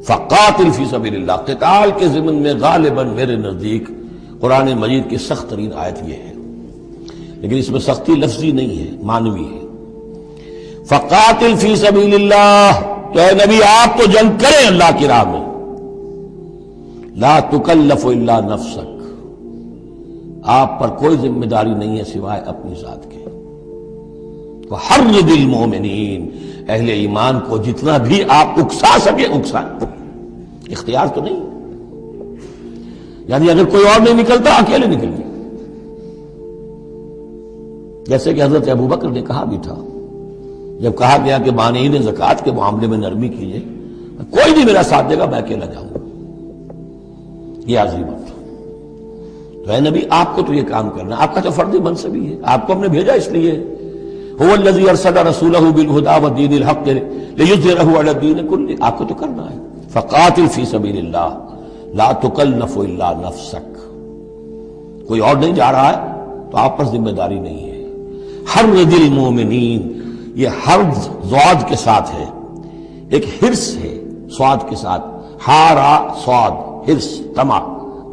فقاتل فی سبیل اللہ، قتال کے ضمن میں غالباً میرے نزدیک قرآن مجید کی سخت ترین آیت یہ ہے، لیکن اس میں سختی لفظی نہیں ہے، معنوی ہے۔ فقاتل فی سبیل اللہ، تو اے نبی آپ تو جنگ کریں اللہ کی راہ میں، لا تکلف الا نفسک، آپ پر کوئی ذمہ داری نہیں ہے سوائے اپنی ذات کے۔ وحرض المؤمنین، اہل ایمان کو جتنا بھی آپ اکسا سکے اکسا، اختیار تو نہیں، یعنی اگر کوئی اور نہیں نکلتا اکیلے نکلیے، جیسے کہ حضرت ابوبکر نے کہا بھی تھا جب کہا گیا کہ مانعین زکوٰۃ کے معاملے میں نرمی کیجیے، کوئی نہیں میرا ساتھ دے گا میں اکیلا جاؤں گا، یہ عظیم بات۔ تو اے نبی آپ کو تو یہ کام کرنا، آپ کا تو فرض منصبی ہے، آپ کو ہم نے بھیجا اس لیے، هو الذی ارسل رسولہ بالہدی ودین الحق لیظہرہ علی الدین کلہ، آپ کو تو کرنا ہے۔ فقاتل فی سبیل اللہ لا تکلف الا نفسک، کوئی اور نہیں جا رہا ہے تو آپ پر ذمہ داری نہیں ہے۔ حرض المؤمنین، یہ حرض ضاد کے ساتھ ہے، ایک حرص ہے صاد کے ساتھ، ہارا صاد، حرص طمع،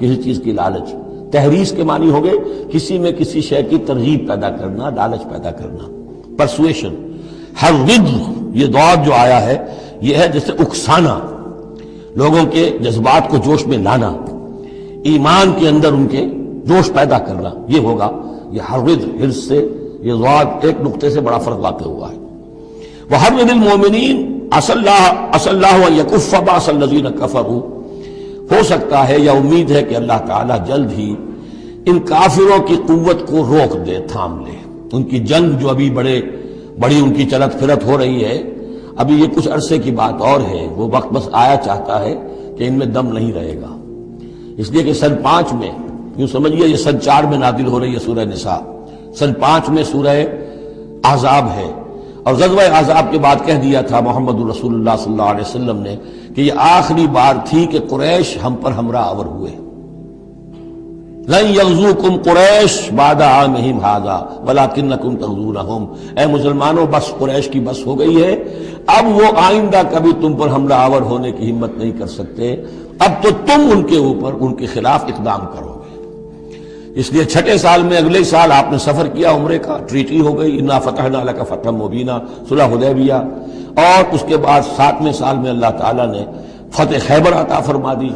کسی چیز کی لالچ۔ تحریص کے معنی ہو گئے کسی میں کسی شے کی ترغیب پیدا کرنا، لالچ پیدا کرنا، پرسویشن۔ حرض، یہ ضاد جو آیا ہے یہ ہے جیسے اکسانا، لوگوں کے جذبات کو جوش میں لانا، ایمان کے اندر ان کے جوش پیدا کرنا، یہ ہوگا یہ حرض، حرص سے یہ ضاد ایک نقطے سے بڑا فرق واقع ہوا ہے۔ وحرض المؤمنین عسى الله ان يكف باس الذين كفروا، ہو سکتا ہے یا امید ہے کہ اللہ تعالیٰ جلد ہی ان کافروں کی قوت کو روک دے، تھام لے، ان کی جنگ جو ابھی بڑی ان کی چلت پھرت ہو رہی ہے، ابھی یہ کچھ عرصے کی بات اور ہے، وہ وقت بس آیا چاہتا ہے کہ ان میں دم نہیں رہے گا، اس لیے کہ سن 5 میں، یوں سمجھیے یہ سن 4 میں نازل ہو رہی ہے سورہ نساء، سن 5 میں سورہ احزاب ہے، اور غزوہ احزاب کے بعد کہہ دیا تھا محمد رسول اللہ صلی اللہ علیہ وسلم نے کہ یہ آخری بار تھی کہ قریش ہم پر ہمراہ آور ہوئے۔ لن یغزوکم قریش بعد عامہم ھذا ولکنکم تغزونہم، اے مسلمانوں بس قریش کی بس ہو گئی ہے، اب وہ آئندہ کبھی تم پر حملہ آور ہونے کی ہمت نہیں کر سکتے، اب تو تم ان کے اوپر ان کے خلاف اقدام کرو گے۔ اس لیے 6 سال میں اگلے سال آپ نے سفر کیا عمرے کا، ٹریٹی ہو گئی، انا فتحنا لک فتحا مبینا، صلح حدیبیہ، اور اس کے بعد 7ویں سال میں اللہ تعالیٰ نے فتح خیبر عطا فرما دی،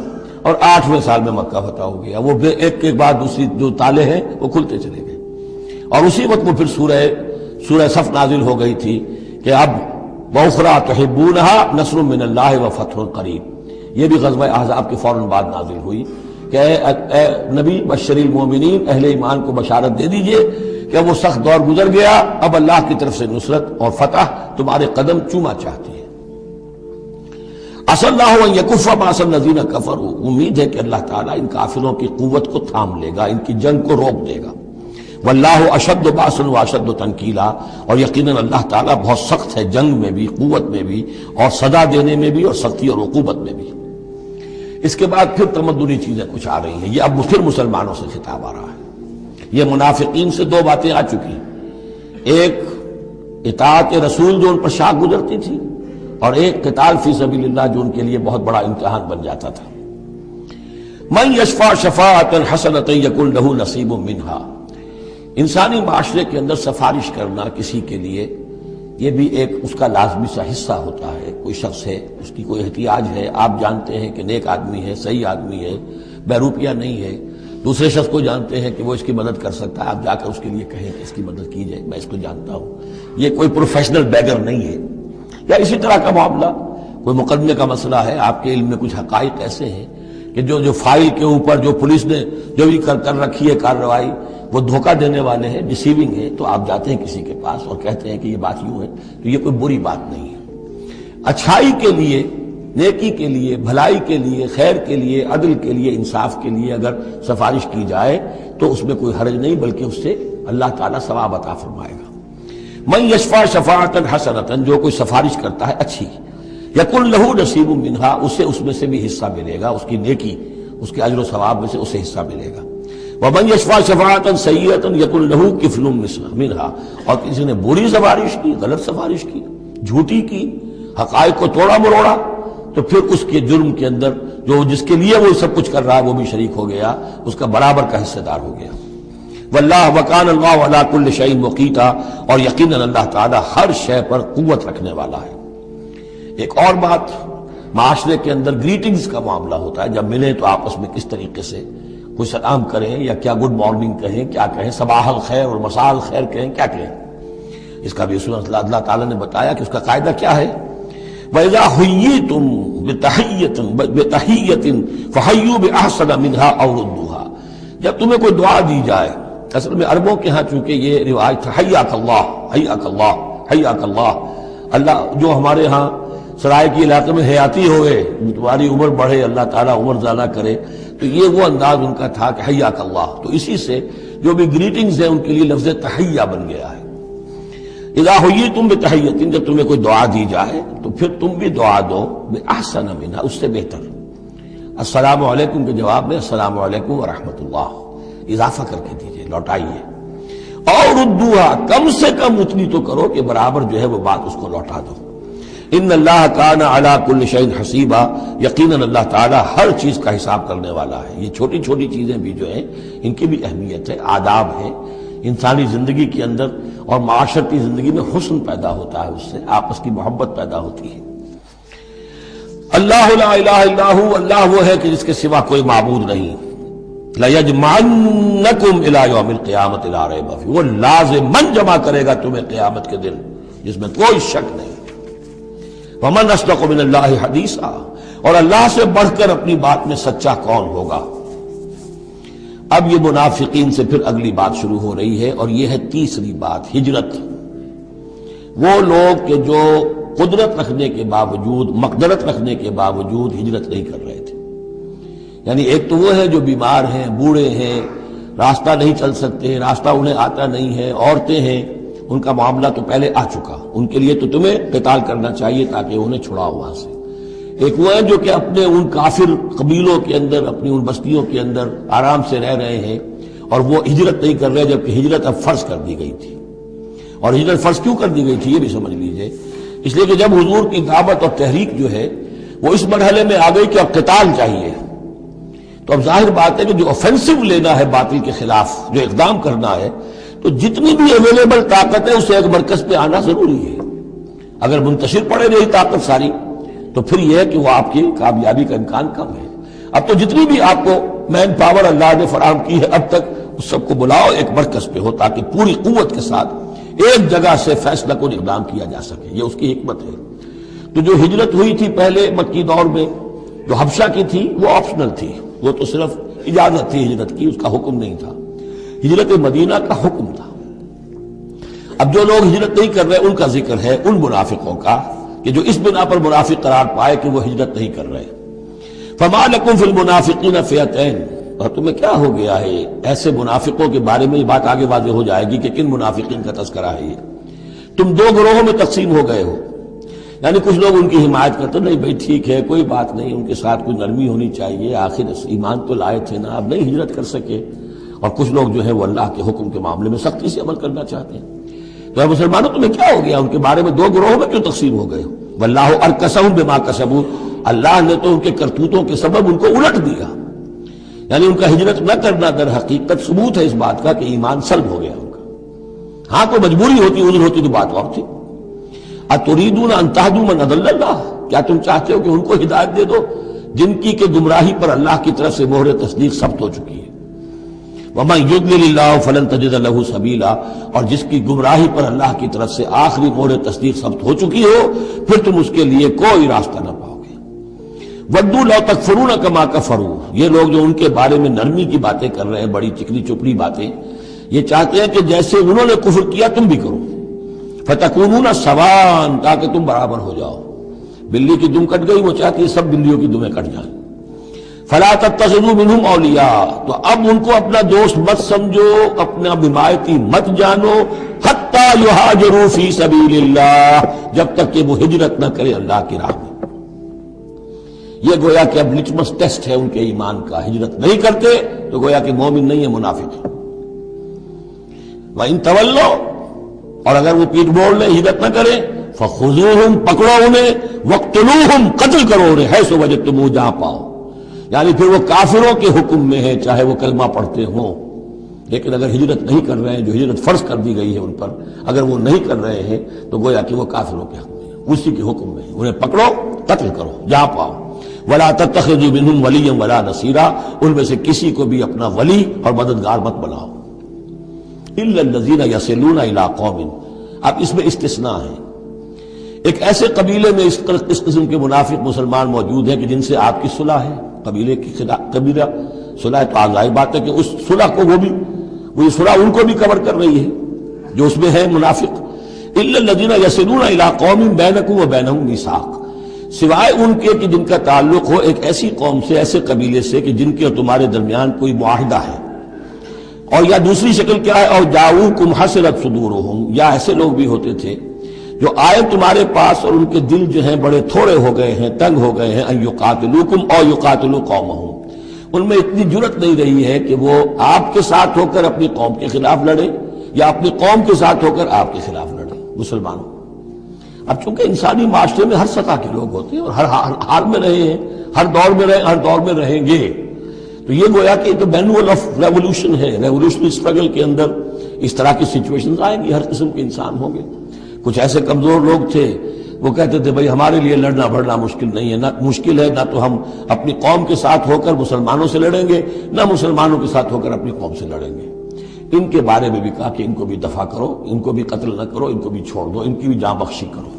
اور 8ویں سال میں مکہ فتح ہو گیا، وہ ایک کے بعد دوسری جو تالے ہیں وہ کھلتے چلے گئے، اور اسی وقت وہ پھر سورہ صف نازل ہو گئی تھی کہ اب وَأُخْرَىٰ تُحِبُّونَهَا نَصْرٌ مِّنَ اللَّهِ وَفَتْحٌ قَرِیب، یہ بھی غزوہ احزاب کے فوراً بعد نازل ہوئی کہ اے نبی بشر المومنین، اہل ایمان کو بشارت دے دیجئے کہ وہ سخت دور گزر گیا، اب اللہ کی طرف سے نصرت اور فتح تمہارے قدم چوما چاہتی ہے۔ عسى الله ان يكف باس الذين كفروا، امید ہے کہ اللہ تعالیٰ ان کافروں کی قوت کو تھام لے گا، ان کی جنگ کو روک دے گا۔ واللہ اشد باسا واشد تنکیلا، اور یقیناً اللہ تعالیٰ بہت سخت ہے جنگ میں بھی، قوت میں بھی، اور سزا دینے میں بھی، اور سختی اور عقوبت میں بھی۔ اس کے بعد پھر تمدنی چیزیں کچھ آ رہی ہیں، یہ اب پھر مسلمانوں سے خطاب آ رہا ہے۔ یہ منافقین سے 2 باتیں آ چکی، ایک اطاعت رسول جو ان پر شاق گزرتی تھی، اور ایک قتال فی سبیل اللہ جو ان کے لیے بہت بڑا امتحان بن جاتا تھا۔ من یشفع شفاعۃ حسنۃ یکن لہ نصیب منہا، انسانی معاشرے کے اندر سفارش کرنا کسی کے لیے یہ بھی ایک اس کا لازمی سا حصہ ہوتا ہے۔ کوئی شخص ہے، اس کی کوئی احتیاج ہے، آپ جانتے ہیں کہ نیک آدمی ہے، صحیح آدمی ہے، بیروپیہ نہیں ہے، دوسرے شخص کو جانتے ہیں کہ وہ اس کی مدد کر سکتا ہے، آپ جا کر اس کے لیے کہیں کہ اس کی مدد کی جائے، میں اس کو جانتا ہوں، یہ کوئی پروفیشنل بیگر نہیں ہے۔ یا اسی طرح کا معاملہ، کوئی مقدمے کا مسئلہ ہے، آپ کے علم میں کچھ حقائق ایسے ہیں کہ جو فائل کے اوپر جو پولیس نے جو بھی کر رکھی ہے کارروائی، وہ دھوکہ دینے والے ہیں، ڈیسیونگ ہے، تو آپ جاتے ہیں کسی کے پاس اور کہتے ہیں کہ یہ بات یوں ہے، تو یہ کوئی بری بات نہیں ہے۔ اچھائی کے لیے، نیکی کے لیے، بھلائی کے لیے، خیر کے لیے، عدل کے لیے، انصاف کے لیے اگر سفارش کی جائے تو اس میں کوئی حرج نہیں، بلکہ اس سے اللہ تعالیٰ ثواب عطا فرمائے گا۔ من یشفع شفاعۃ حسنۃ، جو کوئی سفارش کرتا ہے اچھی، یکن لہ نصیب منہا، اسے اس میں سے بھی حصہ ملے گا، اس کی نیکی، اس کے اجر و ثواب میں سے اسے حصہ ملے گا۔ ومن یشفع شفاعۃ سیئۃ یکن لہ کفل منہا، اور کسی نے بری سفارش کی، غلط سفارش کی، جھوٹی کی، حقائق کو توڑا مروڑا، تو پھر اس کے جرم کے اندر جو جس کے لیے وہ سب کچھ کر رہا ہے وہ بھی شریک ہو گیا، اس کا برابر کا حصہ دار ہو گیا۔ واللہ وکان اللہ علی کل شیء مقیتا، اور یقیناً اللہ تعالی ہر شے پر قوت رکھنے والا ہے۔ ایک اور بات، معاشرے کے اندر گریٹنگز کا معاملہ ہوتا ہے، جب ملیں تو آپس میں کس طریقے سے کوئی سلام کریں یا کیا گڈ مارننگ کہیں، کیا کہیں، صباح الخیر اور مساء الخیر کہیں، کیا کہیں، اس کا بھی اللہ تعالیٰ نے بتایا کہ اس کا قاعدہ کیا ہے۔ وَإِذَا حُيِّيتُم بِتَحِيَّةٍ فَحَيُّوا بِأَحْسَنَ مِنْهَا أَوْ رُدُّوهَا، جب تمہیں کوئی دعا دی جائے، اصل میں عربوں کے ہاں چونکہ یہ روایت حیاک اللہ حیاک اللہ حیاک اللہ، اللہ جو ہمارے ہاں سرائے کے علاقے میں حیاتی ہوئے، تمہاری عمر بڑھے، اللہ تعالیٰ عمر زیادہ کرے، تو یہ وہ انداز ان کا تھا کہ حیاک اللہ، تو اسی سے جو بھی گریٹنگز ہیں ان کے لیے لفظ تحیہ بن گیا ہے۔ اذا حییتم بتحیۃ، جب تمہیں کوئی دعا دی جائے تو پھر تم بھی دعا دو باحسن منها، اس سے بہتر۔ السلام علیکم کے جواب میں السلام علیکم ورحمۃ اللہ اضافہ کر کے دیجئے، لوٹائیے۔ اور ردوها، کم سے کم اتنی تو کرو کہ برابر جو ہے وہ بات اس کو لوٹا دو۔ ان اللہ کان علی کل شیء حسیبا، یقیناً اللہ تعالیٰ ہر چیز کا حساب کرنے والا ہے۔ یہ چھوٹی چھوٹی چیزیں بھی جو ہیں ان کی بھی اہمیت ہے، آداب ہے، انسانی زندگی کے اندر اور معاشرتی زندگی میں حسن پیدا ہوتا ہے، اس سے آپس کی محبت پیدا ہوتی ہے۔ اللہ لا الہ الا ہو، اللہ وہ ہے کہ جس کے سوا کوئی معبود نہیں۔ لَيَجْمَعَنَّكُمْ إِلَىٰ يَوْمِ الْقِيَامَةِ لَا رَيْبَ فِيهِ، وہ لازماً جمع کرے گا تمہیں قیامت کے دن، جس میں کوئی شک نہیں۔ وَمَنْ أَصْدَقُ مِنَ اللَّهِ حَدِيثًا، اور اللہ سے بڑھ کر اپنی بات میں سچا کون ہوگا۔ اب یہ منافقین سے پھر اگلی بات شروع ہو رہی ہے، اور یہ ہے تیسری بات، ہجرت۔ وہ لوگ کہ جو قدرت رکھنے کے باوجود، مقدرت رکھنے کے باوجود ہجرت نہیں کر رہے تھے، یعنی ایک تو وہ ہے جو بیمار ہیں، بوڑھے ہیں، راستہ نہیں چل سکتے، راستہ انہیں آتا نہیں ہے، عورتیں ہیں، ان کا معاملہ تو پہلے آ چکا، ان کے لیے تو تمہیں قتال کرنا چاہیے تاکہ انہیں چھڑاؤ وہاں سے۔ ایک وہ ہے جو کہ اپنے ان کافر قبیلوں کے اندر، اپنی ان بستیوں کے اندر آرام سے رہ رہے ہیں، اور وہ ہجرت نہیں کر رہے، جبکہ ہجرت اب فرض کر دی گئی تھی۔ اور ہجرت فرض کیوں کر دی گئی تھی یہ بھی سمجھ لیجئے، اس لیے کہ جب حضور کی دعوت اور تحریک جو ہے وہ اس مرحلے میں آ گئی کہ اب قتال چاہیے، تو اب ظاہر بات ہے کہ جو اوفینسو لینا ہے باطل کے خلاف، جو اقدام کرنا ہے، تو جتنی بھی اویلیبل طاقت ہے اسے ایک مرکز پہ آنا ضروری ہے۔ اگر منتشر پڑے رہی طاقت ساری تو پھر یہ ہے کہ وہ آپ کی کامیابی کا امکان کم ہے۔ اب تو جتنی بھی آپ کو مین پاور اللہ نے فراہم کی ہے اب تک، اس سب کو بلاؤ ایک مرکز پہ ہو تاکہ پوری قوت کے ساتھ ایک جگہ سے فیصلہ کو اقدام کیا جا سکے، یہ اس کی حکمت ہے۔ تو جو ہجرت ہوئی تھی پہلے مکی دور میں، جو حبشہ کی تھی، وہ آپشنل تھی، وہ تو صرف اجازت تھی ہجرت کی، اس کا حکم نہیں تھا۔ ہجرت مدینہ کا حکم تھا۔ اب جو لوگ ہجرت نہیں کر رہے ان کا ذکر ہے، ان منافقوں کا کہ جو اس بنا پر منافق قرار پائے کہ وہ ہجرت نہیں کر رہے۔ فَمَا لَكُمْ فِي الْمُنَافِقِينَ فِئَتَيْنِ، اور تمہیں کیا ہو گیا ہے ایسے منافقوں کے بارے میں، یہ بات آگے واضح ہو جائے گی کہ کن منافقین کا تذکرہ ہے یہ۔ تم دو گروہوں میں تقسیم ہو گئے ہو، یعنی کچھ لوگ ان کی حمایت کرتے نہیں بھائی ٹھیک ہے کوئی بات نہیں، ان کے ساتھ کوئی نرمی ہونی چاہیے، آخر ایمان تو لائے تھے نا، اب نہیں ہجرت کر سکے، اور کچھ لوگ جو ہے وہ اللہ کے حکم کے معاملے میں سختی سے عمل کرنا چاہتے ہیں۔ تو اے مسلمانوں تمہیں کیا ہو گیا، ان کے بارے میں دو گروہوں میں کیوں تقسیم ہو گئے ہو؟ واللہ ارکسہم بما کسبوا، اللہ نے تو ان کے کرتوتوں کے سبب ان کو الٹ دیا، یعنی ان کا ہجرت نہ کرنا در حقیقت ثبوت ہے اس بات کا کہ ایمان سلب ہو گیا ان کا۔ ہاں کوئی مجبوری ہوتی، عذر ہوتی تو بات اور تھی۔ اتریدون ان تہدوا من اضل اللہ، کیا تم چاہتے ہو کہ ان کو ہدایت دے دو جن کی کہ گمراہی پر اللہ کی طرف سے مہر تصدیق ثبت ہو چکی ہے۔ وَمَن يُضْلِلِ اللَّهُ فَلَن تَجِدَ لَهُ سَبِيلًا، اور جس کی گمراہی پر اللہ کی طرف سے آخری مہر تصدیق ثبت ہو چکی ہو، پھر تم اس کے لیے کوئی راستہ نہ پاؤ گے۔ وَدُّوا لَوْ تَكْفُرُونَ كَمَا كَفَرُوا، یہ لوگ جو ان کے بارے میں نرمی کی باتیں کر رہے ہیں، بڑی چکنی چپڑی باتیں، یہ چاہتے ہیں کہ جیسے انہوں نے کفر کیا تم بھی کرو، فَتَكُونُونَ سَوَاءً، تاکہ تم برابر ہو جاؤ۔ بلی کی دم کٹ گئی، وہ چاہتی ہے سب بلیوں کی دمیں کٹ جائیں۔ فَلَا تَتَّخِذُوا مِنْهُمْ أَوْلِيَاءَ، تو اب ان کو اپنا دوست مت سمجھو، اپنا حمایتی مت جانو، حَتَّى يُهَاجِرُوا فِي سَبِيلِ اللَّهِ، جب تک کہ وہ ہجرت نہ کرے اللہ کی راہ میں۔ یہ گویا کہ اب لٹمس ٹیسٹ ہے ان کے ایمان کا، ہجرت نہیں کرتے تو گویا کہ مومن نہیں ہے، منافق ہے۔ وَإِن تَوَلَّوْا، اور اگر وہ پیٹ موڑ لیں، ہجرت نہ کریں، فخذوہم پکڑو انہیں وقتلوہم قتل کرو انہیں حیث وجدتموہ جہاں پاؤ. یعنی پھر وہ کافروں کے حکم میں ہے چاہے وہ کلمہ پڑھتے ہوں، لیکن اگر ہجرت نہیں کر رہے ہیں، جو ہجرت فرض کر دی گئی ہے ان پر، اگر وہ نہیں کر رہے ہیں تو گویا کہ وہ کافروں کے حق میں ہے، اسی کے حکم میں ہے. انہیں پکڑو قتل کرو جہاں پاؤ. ولا تتخذوا منهم وليا ولا نصيرا، ان میں سے کسی کو بھی اپنا ولی اور مددگار مت بناؤ. الا الذين يصلون الى قوم، اب اس میں استثناء ہے. ایک ایسے قبیلے میں اس قسم کے منافق مسلمان موجود ہیں کہ جن سے آپ کی صلح ہے، قبیلے کی قبیلہ صلح، تو ظاہر بات ہے کہ اس صلح کو وہ صلح ان کو بھی کور کر رہی ہے جو اس میں ہے منافق. الا الذين يصلون الى قوم بينكم وبينهم ميثاق، سوائے ان کے کہ جن کا تعلق ہو ایک ایسی قوم سے، ایسے قبیلے سے کہ جن کے اور تمہارے درمیان کوئی معاہدہ ہے. اور یا دوسری شکل کیا ہے، اور جاؤکم حسرت صدورہم، یا ایسے لوگ بھی ہوتے تھے جو آئے تمہارے پاس اور ان کے دل جو ہیں بڑے تھوڑے ہو گئے ہیں، تنگ ہو گئے ہیں، ان یقاتلوکم او یقاتلوا قومہم، ان میں اتنی جرت نہیں رہی ہے کہ وہ آپ کے ساتھ ہو کر اپنی قوم کے خلاف لڑے یا اپنی قوم کے ساتھ ہو کر آپ کے خلاف لڑے مسلمانوں. اب چونکہ انسانی معاشرے میں ہر سطح کے لوگ ہوتے ہیں اور ہر حال میں رہے ہیں، ہر دور میں رہے، ہر دور میں رہیں گے، تو یہ گویا کہ ایک مینول آف ریولوشن ہے. ریولوشنری اسٹرگل کے اندر اس طرح کی سچویشنز آئیں گی، ہر قسم کے انسان ہوں گے. کچھ ایسے کمزور لوگ تھے وہ کہتے تھے بھائی ہمارے لیے لڑنا بڑھنا مشکل نہیں ہے، نہ مشکل ہے، نہ تو ہم اپنی قوم کے ساتھ ہو کر مسلمانوں سے لڑیں گے، نہ مسلمانوں کے ساتھ ہو کر اپنی قوم سے لڑیں گے. ان کے بارے میں بھی کہا کہ ان کو بھی دفع کرو، ان کو بھی قتل نہ کرو، ان کو بھی چھوڑ دو، ان کی بھی جاں بخشی کرو.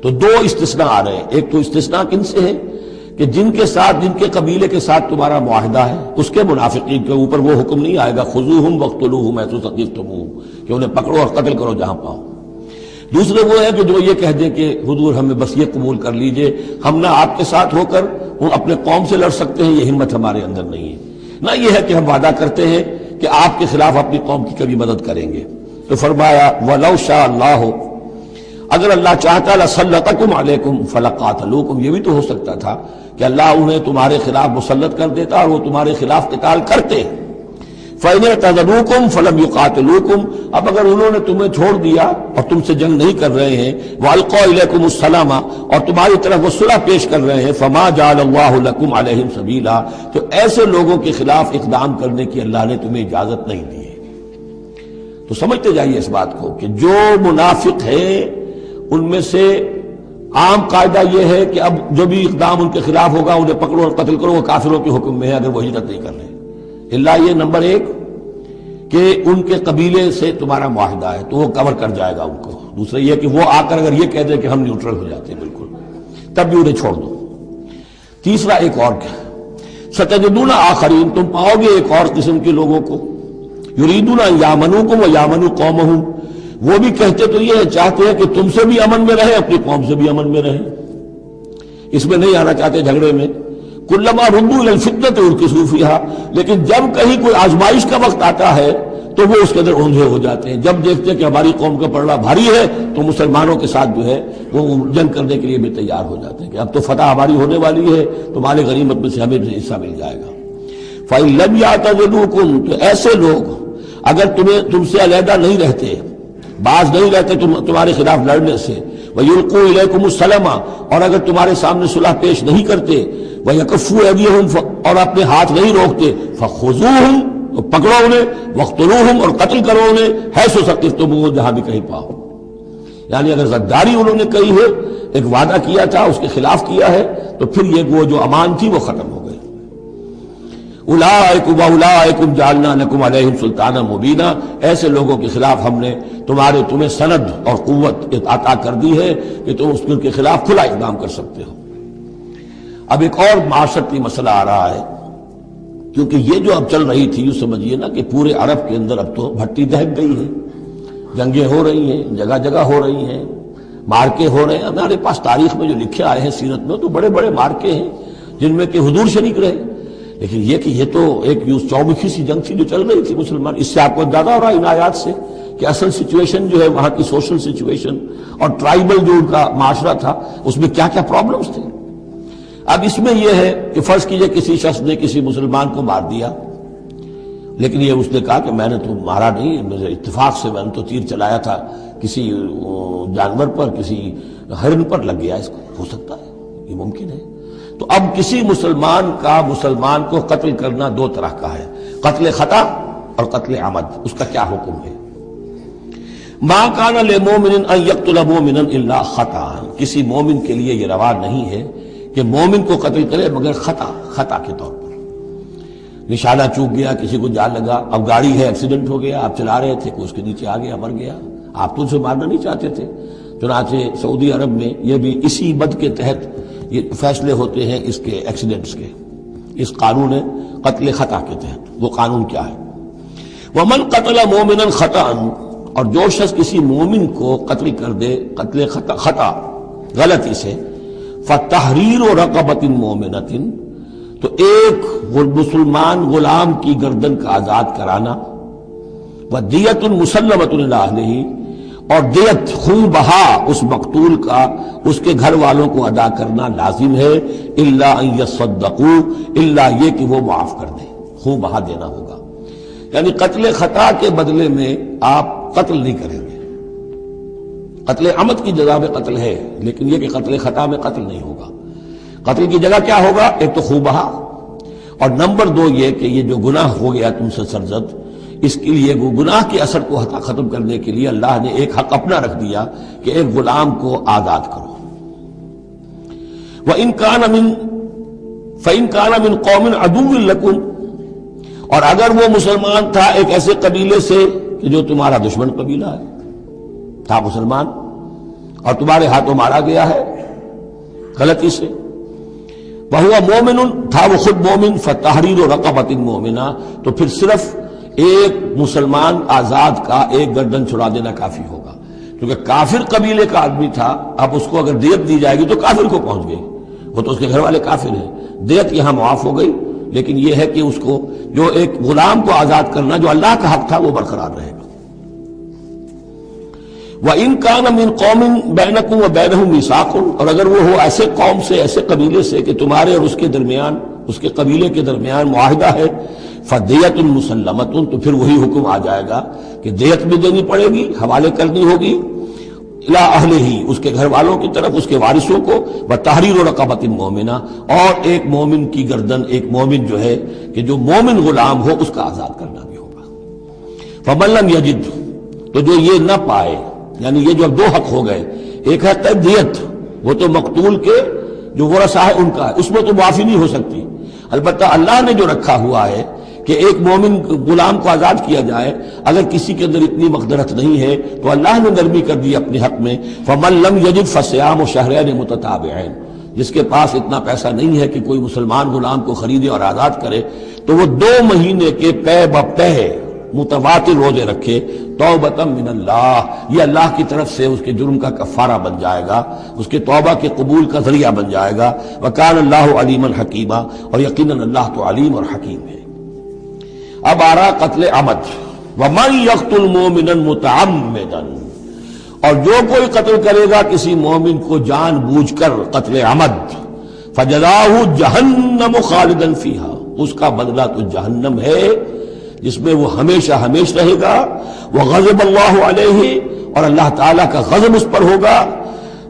تو دو استثناء آ رہے ہیں. ایک تو استثناء کن سے ہے کہ جن کے ساتھ، جن کے قبیلے کے ساتھ تمہارا معاہدہ ہے، اس کے منافقین کے اوپر وہ حکم نہیں آئے گا خذوہم وقتلوہم حیث ثقفتموہم، کہ انہیں پکڑو اور قتل کرو جہاں پاؤ. دوسرے وہ ہے کہ جو یہ کہہ دیں کہ حضور ہمیں بس یہ قبول کر لیجئے، ہم نہ آپ کے ساتھ ہو کر وہ اپنے قوم سے لڑ سکتے ہیں، یہ ہمت ہمارے اندر نہیں ہے، نہ یہ ہے کہ ہم وعدہ کرتے ہیں کہ آپ کے خلاف اپنی قوم کی کبھی مدد کریں گے. تو فرمایا وَلَوْ شَاءَ اللَّهُ، اگر اللہ چاہتا لَسَلَّطَكُمْ عَلَيْكُمْ فَلَقَاتَلُوكُمْ، یہ بھی تو ہو سکتا تھا کہ اللہ انہیں تمہارے خلاف مسلط کر دیتا اور وہ تمہارے خلاف قتال کرتے. فَإِنِ اعْتَزَلُوكُمْ فَلَمْ يُقَاتِلُوكُمْ، اب اگر انہوں نے تمہیں چھوڑ دیا اور تم سے جنگ نہیں کر رہے ہیں، وَأَلْقَوْا إِلَيْكُمُ السَّلَامَ، اور تمہاری طرف وہ صلح پیش کر رہے ہیں، فَمَا جَعَلَ اللَّهُ لَكُمْ عَلَيْهِمْ سَبِيلًا، تو ایسے لوگوں کے خلاف اقدام کرنے کی اللہ نے تمہیں اجازت نہیں دی ہے. تو سمجھتے جائیے اس بات کو کہ جو منافق ہیں ان میں سے عام قاعدہ یہ ہے کہ اب جو بھی اقدام ان کے خلاف ہوگا انہیں پکڑو اور قتل کرو، وہ کافروں کے حکم میں ہے اگر وہ ہجرت نہیں کر رہے. اللہ یہ نمبر ایک کہ ان کے قبیلے سے تمہارا معاہدہ ہے تو وہ کور کر جائے گا ان کو. دوسرا یہ کہ وہ آ کر اگر یہ کہہ دے کہ ہم نیوٹرل ہو جاتے ہیں بالکل، تب بھی انہیں چھوڑ دو. تیسرا ایک اور کیا، ستجدون آخرین، تم پاؤ گے ایک اور قسم کے لوگوں کو، یریدون ان یامنوکم ویامنوا قومہم، وہ بھی کہتے تو یہ چاہتے ہیں کہ تم سے بھی امن میں رہے، اپنی قوم سے بھی امن میں رہے، اس میں نہیں آنا چاہتے جھگڑے میں. کلما ردوا الی الفتنۃ ارکسوا فیہا، لیکن جب کہیں کوئی آزمائش کا وقت آتا ہے تو وہ اس کے اندر اونجھے ہو جاتے ہیں. جب دیکھتے ہیں کہ ہماری قوم کا پلڑا بھاری ہے تو مسلمانوں کے ساتھ جو ہے وہ جنگ کرنے کے لیے بھی تیار ہو جاتے ہیں کہ اب تو فتح ہماری ہونے والی ہے، تمہارے غنیمت میں سے ہمیں حصہ مل جائے گا. فَإِن لَمْ يَعْتَزِلُوكُمْ، تو ایسے لوگ اگر تم سے علیحدہ نہیں رہتے، باز نہیں رہتے تمہارے خلاف لڑنے سے، وَيُلْقُوا إِلَيْكُمُ السَّلَامَ، اور اگر تمہارے سامنے صلح پیش نہیں کرتے، وَيَكُفُّوا أَيْدِيَهُمْ، اور اپنے ہاتھ نہیں روکتے، فَخُذُوهُمْ، تو پکڑو انہیں، وَاقْتُلُوهُمْ، اور قتل کرو انہیں، حَيْثُ ثَقِفْتُمُوهُمْ، جہاں بھی کہیں پاؤ. یعنی اگر غداری انہوں نے کہی ہے، ایک وعدہ کیا تھا اس کے خلاف کیا ہے، تو پھر یہ وہ جو امان تھی وہ ختم ہو گئی. اولئک واولئکم جعلنا لکم علیہم سلطانا مبینا، ایسے لوگوں کے خلاف ہم نے تمہیں سند اور قوت عطا کر دی ہے کہ تم اس کے خلاف کھلا اقدام کر سکتے ہو. اب ایک اور معاشرتی مسئلہ آ رہا ہے، کیونکہ یہ جو اب چل رہی تھی، یوں سمجھیے نا کہ پورے عرب کے اندر اب تو بھٹی دہک گئی ہے، جنگیں ہو رہی ہیں، جگہ جگہ ہو رہی ہیں، مارکے ہو رہے ہیں. ہمارے پاس تاریخ میں جو لکھے آئے ہیں سیرت میں تو بڑے بڑے مارکے ہیں جن میں کہ حضور شریک رہے. لیکن یہ تو ایک چومکھی سی جنگ تھی جو چل رہی تھی مسلمان. اس سے آپ کو اندازہ ہو رہا ہے ان آیات سے کہ اصل سچویشن جو ہے وہاں کی سوشل سچویشن اور ٹرائبل جو ان کا معاشرہ تھا اس میں کیا کیا پرابلمز تھے. اب اس میں یہ ہے کہ فرض کیجئے کسی شخص نے کسی مسلمان کو مار دیا، لیکن یہ اس نے کہا کہ میں نے تو مارا نہیں، میرے اتفاق سے میں نے تو تیر چلایا تھا کسی جانور پر، کسی ہرن پر لگ گیا، اس کو ہو سکتا ہے، یہ ممکن ہے۔ تو اب کسی مسلمان کا مسلمان کو قتل کرنا دو طرح کا ہے، قتل خطا اور قتل عمد۔ اس کا کیا حکم ہے؟ ما کان للمؤمن ان یقتل مؤمنا الا خطا، کسی مومن کے لیے یہ روا نہیں ہے کہ مومن کو قتل کرے مگر خطا کے طور پر۔ نشانہ چوک گیا، کسی کو جان لگا، اب گاڑی ہے، ایکسیڈنٹ ہو گیا، آپ چلا رہے تھے، کوئی اس کے نیچے آ گیا، مر گیا، آپ تو اسے مارنا نہیں چاہتے تھے۔ چنانچہ سعودی عرب میں یہ بھی اسی بد کے تحت یہ فیصلے ہوتے ہیں اس کے ایکسیڈنٹس کے، اس قانون قتل خطا کے تحت۔ وہ قانون کیا ہے؟ ومن قتل مومنا خطا، اور جو شخص کسی مومن کو قتل کر دے قتل خطا غلطی سے، فتحریر رقبۃ مؤمنۃ، تو ایک مسلمان غلام کی گردن کا آزاد کرانا، ودیۃ مسلمۃ الی اہلہ، اور دیت خون بہا اس مقتول کا اس کے گھر والوں کو ادا کرنا لازم ہے، الا ان یصدقوا، الا یہ کہ وہ معاف کر دیں، خون بہا دینا ہوگا۔ یعنی قتل خطا کے بدلے میں آپ قتل نہیں کریں گے، قتل عمد کی جزا میں قتل ہے، لیکن یہ کہ قتل خطا میں قتل نہیں ہوگا۔ قتل کی جگہ کیا ہوگا؟ ایک تو خون بہا، اور نمبر دو یہ کہ یہ جو گناہ ہو گیا تم سے سرزد، اس کے لیے وہ گناہ کے اثر کو ختم کرنے کے لیے اللہ نے ایک حق اپنا رکھ دیا کہ ایک غلام کو آزاد کرو۔ فَإِنْ كَانَ مِنْ قَوْمٍ عَدُوٍّ لَكُمْ، اور اگر وہ مسلمان تھا ایک ایسے قبیلے سے کہ جو تمہارا دشمن قبیلہ ہے، تھا مسلمان اور تمہارے ہاتھوں مارا گیا ہے غلطی سے، وَهُوَ مُؤْمِنٌ، تھا وہ خود مومن، فَتَحْرِيرُ رَقَبَةٍ مُؤْمِنَةٍ، تو پھر صرف ایک مسلمان آزاد کا ایک گردن چھڑا دینا کافی ہوگا، کیونکہ کافر قبیلے کا آدمی تھا، اب اس کو اگر دیت دی جائے گی تو کافر کو پہنچ گئی، وہ تو اس کے گھر والے کافر ہیں، دیت یہاں معاف ہو گئی، لیکن یہ ہے کہ اس کو جو ایک غلام کو آزاد کرنا جو اللہ کا حق تھا وہ برقرار رہے گا۔ وَإِنْ كَانَ مِنْ قَوْمٍ بَيْنَكُمْ وَبَيْنَهُمْ مِيثَاقٌ، اور اگر وہ ہو ایسے قوم سے، ایسے قبیلے سے کہ تمہارے اور اس کے درمیان، اس کے قبیلے کے درمیان معاہدہ ہے، فَدِيَةٌ مُسَلَّمَةٌ، تو پھر وہی حکم آ جائے گا کہ دیت بھی دینی پڑے گی، حوالے کرنی ہوگی، اِلَىٰ أَهْلِهِ، اس کے گھر والوں کی طرف، اس کے وارثوں کو، وَتَحْرِيرُ رَقَبَةٍ مُؤْمِنَةٍ، اور ایک مومن کی گردن، ایک مومن جو ہے کہ جو مومن غلام ہو اس کا آزاد کرنا بھی ہوگا۔ فَمَن لَّمْ يَجِدْ، تو جو یہ نہ پائے، یعنی یہ جو اب دو حق ہو گئے، ایک ہے دیت، وہ تو مقتول کے جو ورثہ ہے ان کا ہے، اس میں تو معافی نہیں ہو سکتی، البتہ اللہ نے جو رکھا ہوا ہے کہ ایک مومن غلام کو آزاد کیا جائے، اگر کسی کے اندر اتنی مقدرت نہیں ہے تو اللہ نے نرمی کر دی اپنے حق میں، فَمَن لَّمْ يَجِدْ فَصِيَامُ شَهْرَيْنِ مُتَتَابِعَيْنِ، جس کے پاس اتنا پیسہ نہیں ہے کہ کوئی مسلمان غلام کو خریدے اور آزاد کرے، تو وہ 2 مہینے کے پے بپے متواتر روزے رکھے، توبۃ من اللہ، یہ اللہ کی طرف سے اس کے جرم کا کفارہ بن جائے گا، اس کے توبہ کے قبول کا ذریعہ بن جائے گا۔ وکان اللہ علیما حکیما، اور یقیناً اللہ تو علیم اور حکیم ہے۔ اب آ رہا قتل عمد، ومن یقتل مؤمنا متعمدا، اور جو کوئی قتل کرے گا کسی مومن کو جان بوجھ کر قتل عمد، فجزاؤہ جہنم خالدا فیہا، اس کا بدلہ تو جہنم ہے جس میں وہ ہمیشہ ہمیشہ رہے گا، وغضب اللہ علیہ، اور اللہ تعالیٰ کا غضب اس پر ہوگا،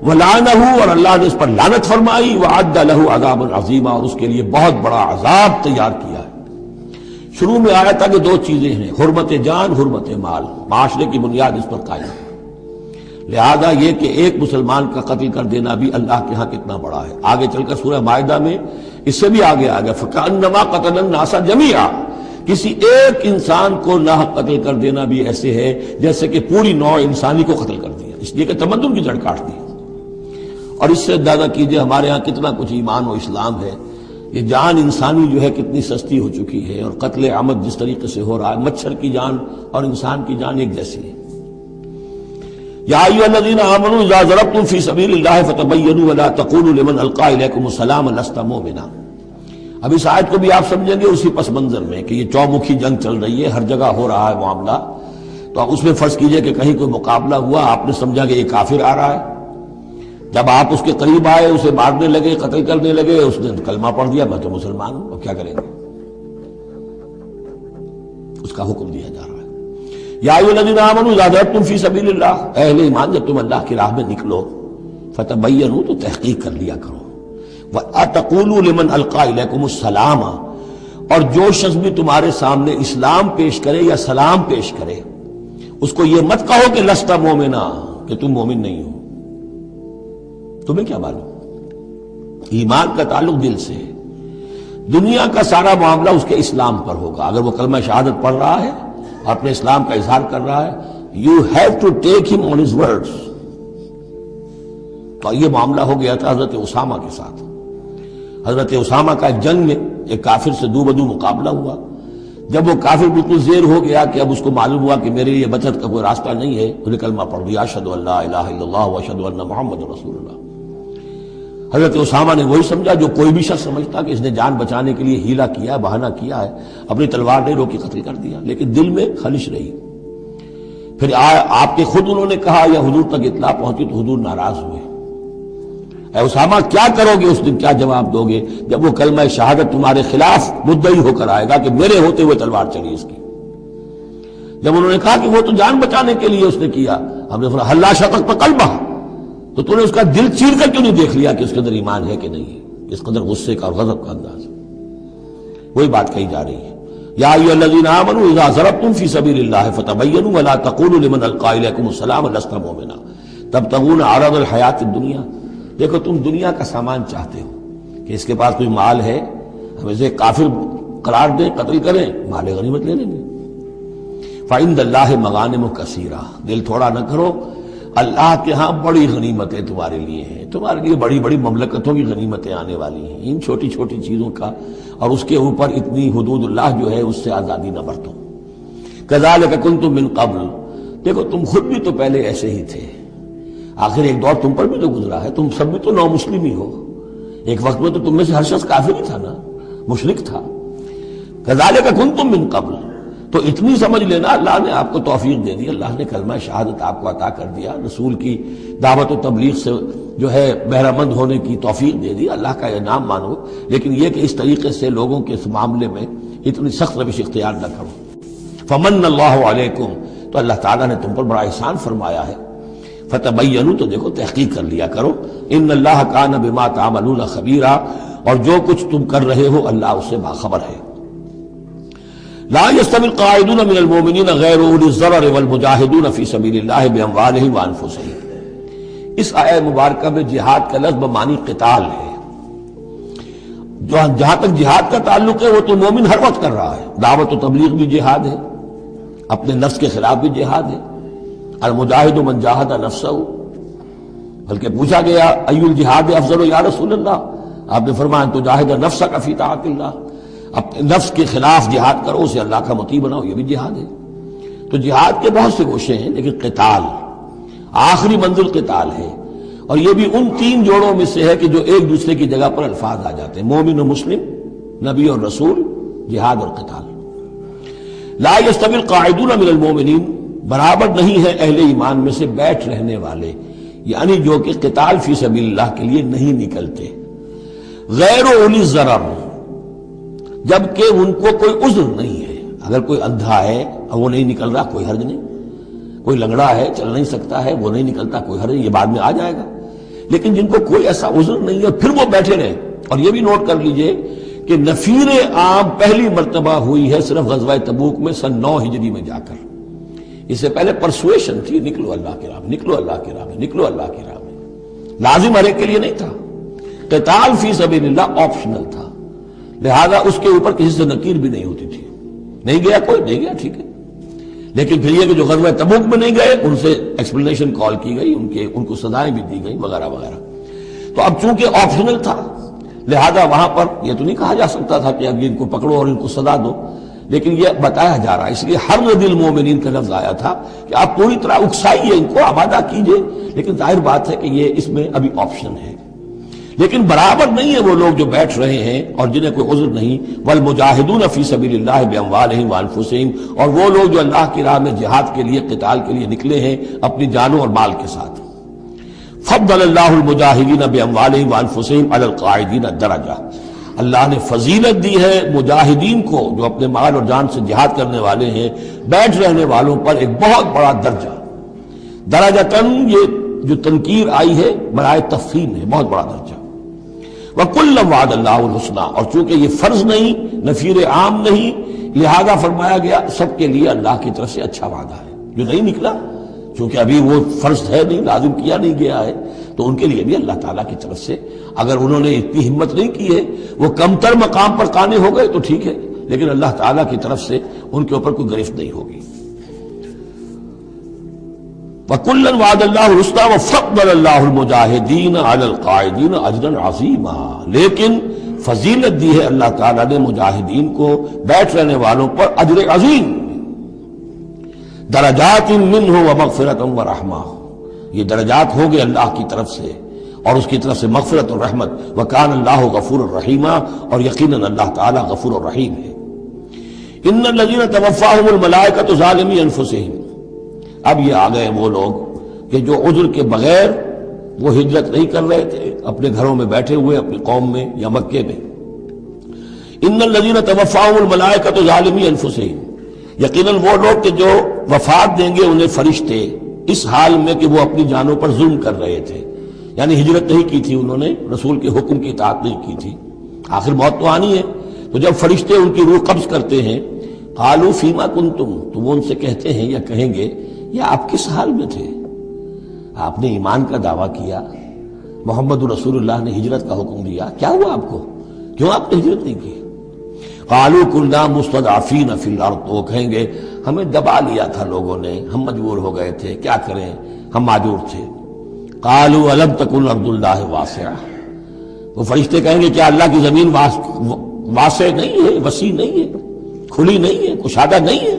ولعنہ، اور اللہ نے اس پر لعنت فرمائی، وعد لہ عذابا عظیما، اور اس کے لیے بہت بڑا عذاب تیار کیا ہے۔ شروع میں آیا تھا کہ 2 چیزیں ہیں، حرمت جان، حرمت مال، معاشرے کی بنیاد اس پر قائم ہے، لہذا یہ کہ ایک مسلمان کا قتل کر دینا بھی اللہ کے ہاں کتنا بڑا ہے۔ آگے چل کر سورہ مائدہ میں اس سے بھی آگے آ گیا، فَكَأَنَّمَا قَتَلَ النَّاسَ جَمِيعًا، کسی ایک انسان کو ناحق قتل کر دینا بھی ایسے ہے جیسے کہ پوری نوع انسانی کو قتل کر دیا، اس لیے کہ تمدن کی جڑ کاٹ دی۔ اور اس سے اندازہ کیجئے ہمارے ہاں کتنا کچھ ایمان و اسلام ہے، یہ جان انسانی جو ہے کتنی سستی ہو چکی ہے، اور قتل عمد جس طریقے سے ہو رہا ہے، مچھر کی جان اور انسان کی جان ایک جیسی ہے۔ یا ایھا الذین آمنوا اذا ضربتم فی سبیل اللہ فتبینوا ولا تقولوا لمن القی الیکم السلام لست مؤمنا۔ اب اس آیت کو بھی آپ سمجھیں گے اسی پس منظر میں کہ یہ چومکھی جنگ چل رہی ہے، ہر جگہ ہو رہا ہے معاملہ، تو اس میں فرض کیجئے کہ کہیں کوئی مقابلہ ہوا، آپ نے سمجھا کہ یہ کافر آ رہا ہے، جب آپ اس کے قریب آئے، اسے مارنے لگے، قتل کرنے لگے، اس نے کلمہ پڑھ دیا، میں تو مسلمان ہوں، اب کیا کریں گے؟ اس کا حکم دیا جا رہا ہے۔ یا ایھا الذین آمنوا اذا ضربتم فی سبیل اللہ، اے اہل ایمان جب تم اللہ کی راہ میں نکلو فتبینوا تو تحقیق کر لیا کرو، وَأَتَقُولُوا لِمَنْ أَلْقَىٰ إِلَيْكُمُ السَّلَامَ، اور جو شخص بھی تمہارے سامنے اسلام پیش کرے یا سلام پیش کرے اس کو یہ مت کہو کہ لست مومنا، کہ تم مومن نہیں ہو، تمہیں کیا معلوم؟ ایمان کا تعلق دل سے ہے، دنیا کا سارا معاملہ اس کے اسلام پر ہوگا۔ اگر وہ کلمہ شہادت پڑھ رہا ہے اور اپنے اسلام کا اظہار کر رہا ہے، یو ہیو ٹو ٹیک ہم آن ہز ورڈز۔ تو یہ معاملہ ہو گیا تھا حضرت اسامہ کے ساتھ۔ حضرت اسامہ کا ایک جنگ میں ایک کافر سے دو بدو مقابلہ ہوا۔ جب وہ کافر بالکل زیر ہو گیا کہ اب اس کو معلوم ہوا کہ میرے لیے بچت کا کوئی راستہ نہیں ہے، انہیں کلمہ پڑھ دیا، اشہد ان لا الہ الا اللہ واشہد ان محمد رسول اللہ۔ حضرت اسامہ نے وہی سمجھا جو کوئی بھی شخص سمجھتا کہ اس نے جان بچانے کے لیے ہیلا کیا ہے، بہانہ کیا ہے، اپنی تلوار نہیں روکی، قتل کر دیا، لیکن دل میں خلش رہی۔ پھر آپ کے خود انہوں نے کہا یا حضور تک اطلاع پہنچی تو حضور ناراض ہوئے۔ اے اسامہ کیا کرو گے اس دن، کیا جواب دو گے جب وہ کلمہ شہادت تمہارے خلاف مدعی ہو کر آئے گا کہ میرے ہوتے ہوئے تلوار چلی اس کی؟ جب انہوں نے کہا کہ وہ تو جان بچانے کے لیے اس نے کیا، ہم نے فرمایا حلا شققت قلبہ، تو تو نے اس کا دل چیر کر کیوں نہیں دیکھ لیا کہ اس کے اندر ایمان ہے کہ نہیں ہے؟ اس قدر غصے کا اور غضب کا انداز۔ وہی بات کہی جا رہی ہے، یا ایھا الذین آمنوا اذا ضربتم فی سبیل اللہ فتبینوا ولا تقولوا لمن القی الیکم السلام لست مؤمنا تبتغون عرض الحیات الدنیا۔ دیکھو تم دنیا کا سامان چاہتے ہو کہ اس کے پاس کوئی مال ہے، ہم اسے کافر قرار دیں، قتل کریں، مال غنیمت لے لیں گے۔ فعند اللہ مغانم کثیرہ، دل تھوڑا نہ کرو، اللہ کے ہاں بڑی غنیمتیں تمہارے لیے ہیں، تمہارے لیے بڑی بڑی مملکتوں کی غنیمتیں آنے والی ہیں، ان چھوٹی چھوٹی چیزوں کا اور اس کے اوپر اتنی حدود اللہ جو ہے اس سے آزادی نہ برتو۔ کذالک کنتم من قبل، دیکھو تم خود بھی تو پہلے ایسے ہی تھے، آخر ایک دور تم پر بھی تو گزرا ہے، تم سب بھی تو نو مسلم ہی ہو، ایک وقت میں تو تم میں سے ہر شخص کافر ہی تھا نا، مشرک تھا۔ کذالک کنتم من قبل، تو اتنی سمجھ لینا اللہ نے آپ کو توفیق دے دی، اللہ نے کلمہ شہادت آپ کو عطا کر دیا، رسول کی دعوت و تبلیغ سے جو ہے بہرہ مند ہونے کی توفیق دے دی، اللہ کا انعام مانو، لیکن یہ کہ اس طریقے سے لوگوں کے اس معاملے میں اتنی سخت روش اختیار نہ کرو۔ فمن اللہ علیکم، تو اللہ تعالیٰ نے تم پر بڑا احسان فرمایا ہے، فتبینوا، تو دیکھو تحقیق کر لیا کرو، ان اللہ کان بما تعملون خبیرا، اور جو کچھ تم کر رہے ہو اللہ اس سے باخبر ہے۔ لا يستوي القاعدون من المؤمنین غیر اولی الضرر والمجاہدون فی سبیل اللہ باموالہم وانفسہم۔ اس آیہ مبارکہ میں جہاد کا لفظ بمعنی قتال ہے، جہاں تک جہاد کا تعلق ہے وہ تو مومن ہر وقت کر رہا ہے، دعوت و تبلیغ بھی جہاد ہے، اپنے نفس کے خلاف بھی جہاد ہے، المجاہد من جاہد نفسہ، بلکہ پوچھا گیا ای الجہاد افضل یا رسول اللہ، آپ نے فرمایا ان تجاہد نفسک فی طاعت اللہ، اپنے نفس کے خلاف جہاد کرو، اسے اللہ کا مطیع بناؤ، یہ بھی جہاد ہے۔ تو جہاد کے بہت سے گوشے ہیں، لیکن قتال آخری منزل قتال ہے، اور یہ بھی ان تین جوڑوں میں سے ہے کہ جو ایک دوسرے کی جگہ پر الفاظ آ جاتے ہیں، مومن و مسلم، نبی اور رسول، جہاد اور قتال۔ لا یستوی القاعدون من المؤمنین، برابر نہیں ہے اہل ایمان میں سے بیٹھ رہنے والے، یعنی جو کہ قتال فی سبیل اللہ کے لیے نہیں نکلتے، غیر اولی الضرر، جبکہ ان کو کوئی عذر نہیں ہے۔ اگر کوئی اندھا ہے اور وہ نہیں نکل رہا، کوئی حرج نہیں، کوئی لنگڑا ہے چل نہیں سکتا ہے وہ نہیں نکلتا، کوئی حرج نہیں، یہ بعد میں آ جائے گا۔ لیکن جن کو کوئی ایسا عذر نہیں ہے پھر وہ بیٹھے رہے، اور یہ بھی نوٹ کر لیجئے کہ نفیر عام پہلی مرتبہ ہوئی ہے صرف غزوہ تبوک میں سن 9 ہجری میں جا کر، اس سے پہلے پرسویشن تھی، نکلو اللہ کی راہ میں، نکلو اللہ کی راہ میں، نکلو اللہ کی راہ میں، لازم ہر ایک کے لیے نہیں تھا۔ قتال فی سبیل اللہ آپشنل تھا، لہذا اس کے اوپر کسی سے نکیر بھی نہیں ہوتی تھی، نہیں گیا کوئی، نہیں گیا ٹھیک ہے، لیکن پھر یہ کہ جو غزوہ تبوک میں نہیں گئے ان سے ایکسپلینیشن کال کی گئی، ان کو سزائیں بھی دی گئی وغیرہ وغیرہ۔ تو اب چونکہ آپشنل تھا لہذا وہاں پر یہ تو نہیں کہا جا سکتا تھا کہ اب ان کو پکڑو اور ان کو سزا دو، لیکن یہ بتایا جا رہا ہے، اس لیے حرض المومنین کا لفظ آیا تھا کہ آپ پوری طرح اکسائیے، ان کو آمادہ کیجئے، لیکن ظاہر بات ہے کہ یہ اس میں ابھی آپشن ہے۔ لیکن برابر نہیں ہے وہ لوگ جو بیٹھ رہے ہیں اور جنہیں کوئی عذر نہیں، والمجاہدون فی سبیل اللہ باموالہم وانفسہم، اور وہ لوگ جو اللہ کی راہ میں جہاد کے لیے، قتال کے لیے نکلے ہیں اپنی جانوں اور مال کے ساتھ۔ فضل اللہ المجاہدین باموالہم وانفسہم علی القاعدین درجہ، اللہ نے فضیلت دی ہے مجاہدین کو جو اپنے مال اور جان سے جہاد کرنے والے ہیں، بیٹھ رہنے والوں پر ایک بہت بڑا درجہ، درجتاً یہ جو تنکیر آئی ہے برائے تفخیم ہے، بہت بڑا درجہ۔ وَكُلًّا وَعَدَ اللَّهُ الْحُسْنَىٰ، اور چونکہ یہ فرض نہیں، نفیر عام نہیں، لہذا فرمایا گیا سب کے لیے اللہ کی طرف سے اچھا وعدہ ہے۔ جو نہیں نکلا چونکہ ابھی وہ فرض ہے نہیں، لازم کیا نہیں گیا ہے، تو ان کے لیے بھی اللہ تعالیٰ کی طرف سے، اگر انہوں نے اتنی ہمت نہیں کی ہے، وہ کمتر مقام پر قانے ہو گئے تو ٹھیک ہے، لیکن اللہ تعالیٰ کی طرف سے ان کے اوپر کوئی گرفت نہیں ہوگی۔ وَكُلًّا وَعَدَ اللَّهُ الْحُسْنَىٰ وَفَضَّلَ اللَّهُ الْمُجَاهِدِينَ عَلَى الْقَاعِدِينَ أَجْرًا عَظِيمًا، لیکن فضیلت دی ہے اللہ تعالیٰ نے مجاہدین کو بیٹھ رہنے والوں پر اجر عظیم، درجات منہ ومغفرۃ ورحمہ، یہ درجات ہوں گے اللہ کی طرف سے اور اس کی طرف سے مغفرت اور رحمت، وکان اللہ غفور الرحیم، اور یقیناً اللہ تعالیٰ غفور الرحیم ہے۔ ان الذین توفاہم الملائکۃ ظالمی انفسہم، اب یہ آ گئے وہ لوگ کہ جو عذر کے بغیر وہ ہجرت نہیں کر رہے تھے، اپنے گھروں میں بیٹھے ہوئے اپنی قوم میں یا مکے میں۔ ان الذین توفاہم الملائکۃ ظالمی انفسہم، یقیناً وہ لوگ کہ جو وفات دیں گے انہیں فرشتے اس حال میں کہ وہ اپنی جانوں پر ظلم کر رہے تھے، یعنی ہجرت نہیں کی تھی انہوں نے، رسول کے حکم کی اطاعت نہیں کی تھی، آخر موت تو آنی ہے، تو جب فرشتے ان کی روح قبض کرتے ہیں، قالوا فیما کنتم، تو وہ ان سے کہتے ہیں یا کہیں گے یا آپ کس حال میں تھے؟ آپ نے ایمان کا دعویٰ کیا، محمد رسول اللہ نے ہجرت کا حکم دیا، کیا ہوا آپ کو؟ کیوں آپ نے ہجرت نہیں کی؟ قالوا كنا مستضعفین فی الارض، تو وہ کہیں گے ہمیں دبا لیا تھا لوگوں نے، ہم مجبور ہو گئے تھے، کیا کریں، ہم معذور تھے۔ قالوا الم تکن ارض اللہ واسعہ، وہ فرشتے کہیں گے کیا اللہ کی زمین واسع نہیں ہے، وسیع نہیں ہے، کھلی نہیں ہے، کشادہ نہیں ہے،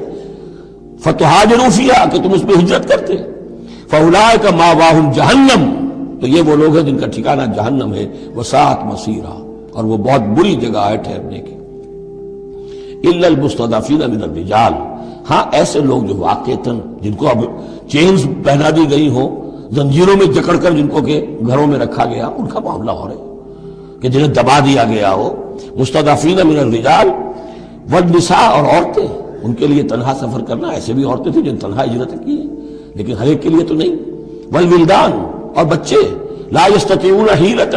فتہاجروا فیہا، کہ تم اس پہ ہجرت کرتے، فاولئک مأواہم جہنم، تو یہ وہ لوگ ہیں جن کا ٹھکانہ جہنم ہے، وساءت مصیرا، اور وہ بہت بری جگہ ہے ٹھہرنے کی۔ الا المستضعفین من الرجال، ہاں ایسے لوگ جو واقعتاً جن کو اب چینز پہنا دی گئی ہوں، زنجیروں میں جکڑ کر جن کو کہ گھروں میں رکھا گیا، ان کا معاملہ ہو رہا ہے کہ جنہیں دبا دیا گیا ہو۔ مستضعفین من الرجال والنساء، اور عورتیں، ان کے لیے تنہا سفر کرنا، ایسے بھی عورتیں تھیں جن تنہا ہجرت کی ہے، لیکن ہر ایک کے لیے تو نہیں۔ والولدان، اور بچے، لا یستطیعون حیلۃ،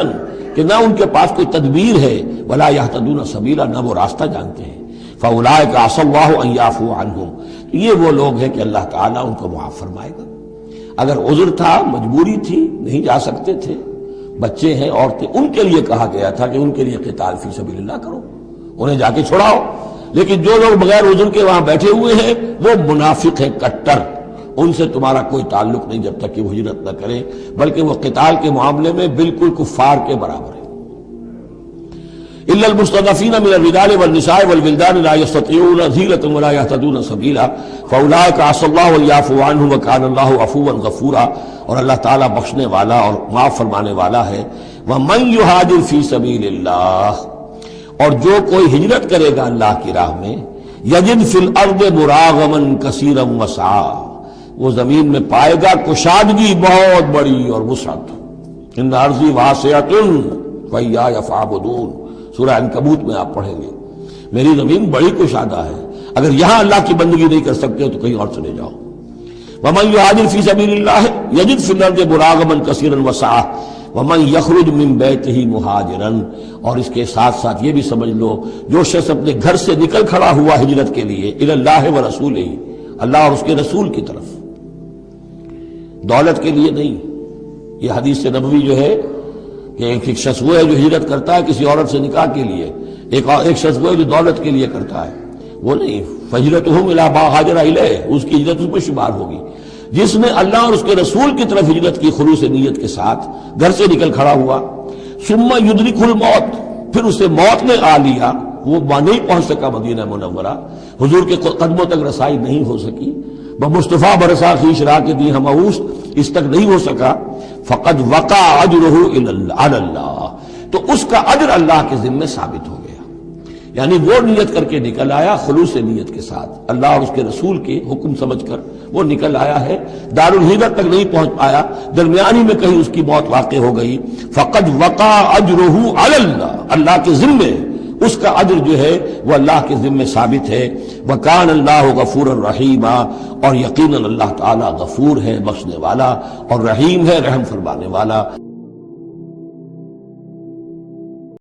کہ نہ ان کے پاس کوئی تدبیر ہے، ولا یہتدون سبیلا، نہ وہ راستہ جانتے ہیں۔ فاولئک عسى اللہ ان یعفو عنہم، یہ وہ لوگ ہیں کہ اللہ تعالیٰ ان کو معاف فرمائے گا۔ اگر عذر تھا، مجبوری تھی، نہیں جا سکتے تھے، بچے ہیں، عورتیں، ان کے لیے کہا گیا تھا کہ ان کے لیے قتال فی سبیل اللہ کرو، انہیں جا کے چھڑاؤ، لیکن جو لوگ بغیر عذر کے وہاں بیٹھے ہوئے ہیں وہ منافق ہیں کٹر، ان سے تمہارا کوئی تعلق نہیں جب تک کہ وہ ہجرت نہ کریں، بلکہ وہ قتال کے معاملے میں بالکل کفار کے برابر ہے۔ الا المستضعفین من الرجال والنساء والولدان لا يستطيعون حیلۃ ولا يهتدون سبیلا فاولئک عسى الله ان يعفو عنهم وكان الله عفوا غفورا، اور اللہ تعالیٰ بخشنے والا اور معاف فرمانے والا ہے۔ ومن يهاجر في سبيل الله، اور جو کوئی ہجرت کرے گا اللہ کی راہ میں، یجد فی الارض مراغما کثیرا وسعا، وہ زمین میں پائے گا کشادگی بہت بڑی اور وسعت۔ ان ارضی واسعۃ فإیایا فاعبدون، سورہ عنکبوت میں آپ پڑھیں گے، میری زمین بڑی کشادہ ہے، اگر یہاں اللہ کی بندگی نہیں کر سکتے ہو تو کہیں اور چلے جاؤ۔ ومن یہاجر فی سبیل اللہ یجد فی الارض مراغما کثیرا وسعا ومن یخرج من بیتہ مہاجرا، اور اس کے ساتھ ساتھ یہ بھی سمجھ لو جو شخص اپنے گھر سے نکل کھڑا ہوا ہجرت کے لیے، الی اللہ ورسولہ، اللہ اور اس کے رسول کی طرف، دولت کے لیے نہیں۔ یہ حدیث نبوی جو ہے کہ ایک شخص وہ ہے جو ہجرت کرتا ہے کسی عورت سے نکاح کے لیے، ایک شخص وہ ہے جو دولت کے لیے کرتا ہے، وہ نہیں۔ فہجرتہم الی ما ہاجر الیہ، اس کی ہجرت اس میں شمار ہوگی۔ جس نے اللہ اور اس کے رسول کی طرف ہجرت کی خلوص نیت کے ساتھ، گھر سے نکل کھڑا ہوا، ثم یدرکہ الموت، پھر اسے موت نے آ لیا، وہ نہیں پہنچ سکا مدینہ منورہ، حضور کے قدموں تک رسائی نہیں ہو سکی، بمصطفیٰ برسا خیش راہ کے دی ہمعوس، اس تک نہیں ہو سکا، فقد وقع اجرہ علی اللہ، تو اس کا اجر اللہ کے ذمے ثابت ہو گیا۔ یعنی وہ نیت کر کے نکل آیا خلوص نیت کے ساتھ، اللہ اور اس کے رسول کے حکم سمجھ کر وہ نکل آیا ہے، دار الہجرت تک نہیں پہنچ پایا، درمیانی میں کہیں اس کی موت واقع ہو گئی، فقد وقع اجرہ علی اللہ، اللہ کے ذمے اس کا اجر جو ہے وہ اللہ کے ذمے ثابت ہے۔ وَكَانَ اللَّهُ غَفُورًا رَحِيمًا، اور یقیناً اللہ تعالیٰ غفور ہے، بخشنے والا، اور رحیم ہے، رحم فرمانے والا۔